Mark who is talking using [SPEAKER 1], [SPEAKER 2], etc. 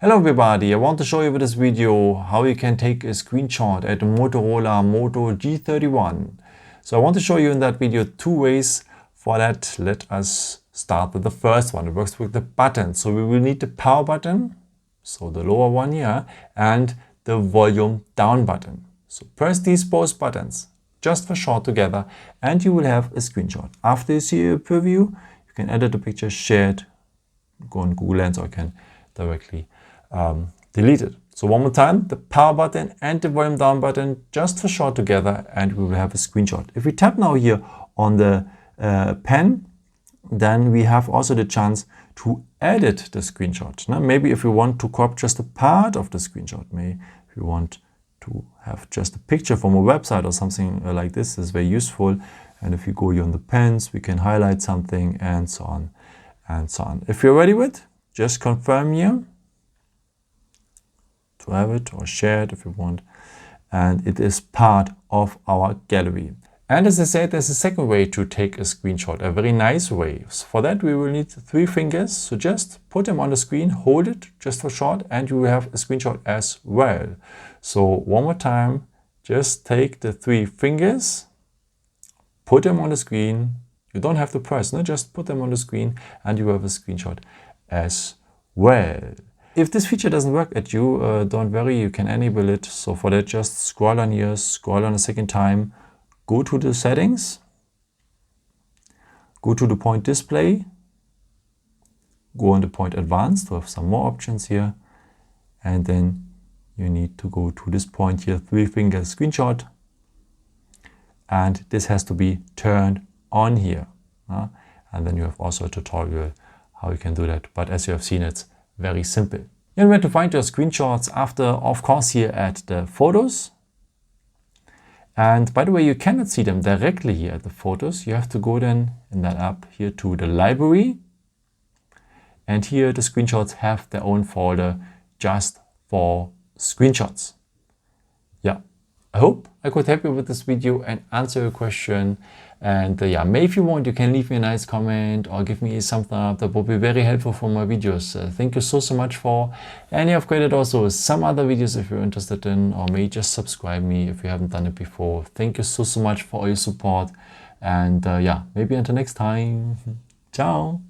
[SPEAKER 1] Hello everybody, I want to show you with this video how you can take a screenshot at the Motorola Moto G31. So I want to show you in that video two ways. For that, let us start with the first one. It works with the button. So we will need the power button, so the lower one here, and the volume down button. So press these both buttons just for short together and you will have a screenshot. After you see a preview, you can edit the picture, share it, go on Google Lens, or you can directly delete it. So one more time, the power button and the volume down button just for short together and we will have a screenshot. If we tap now here on the pen, then we have also the chance to edit the screenshot. Now, maybe if you want to crop just a part of the screenshot, maybe if you want to have just a picture from a website or something like this, is very useful. And if you go here on the pens, we can highlight something and so on and so on. If you're ready with, just confirm here to have it or share it if you want. And it is part of our gallery. And as I said, there's a second way to take a screenshot, a very nice way. So for that, we will need 3 fingers. So just put them on the screen, hold it just for short, and you will have a screenshot as well. So one more time, just take the 3 fingers, put them on the screen. You don't have to press, no? Just put them on the screen and you have a screenshot as well. If this feature doesn't work at you, don't worry, you can enable it. So for that, just scroll on here, scroll on a second time, go to the settings, go to the point display, go on the point advanced to have some more options here. And then you need to go to this point here, 3 finger screenshot. And this has to be turned on here. And then you have also a tutorial how you can do that. But as you have seen, it's very simple. And where to find your screenshots after, of course, here at the photos. And by the way, you cannot see them directly here at the photos. You have to go then in that app here to the library. And here the screenshots have their own folder just for screenshots. Yeah, I hope I could help you with this video and answer your question. And yeah, maybe if you want, you can leave me a nice comment or give me a thumbs up. That would be very helpful for my videos. Thank you so much for. And I've created also some other videos if you're interested in, or maybe just subscribe me if you haven't done it before. Thank you so much for all your support. And yeah, maybe until next time. Ciao.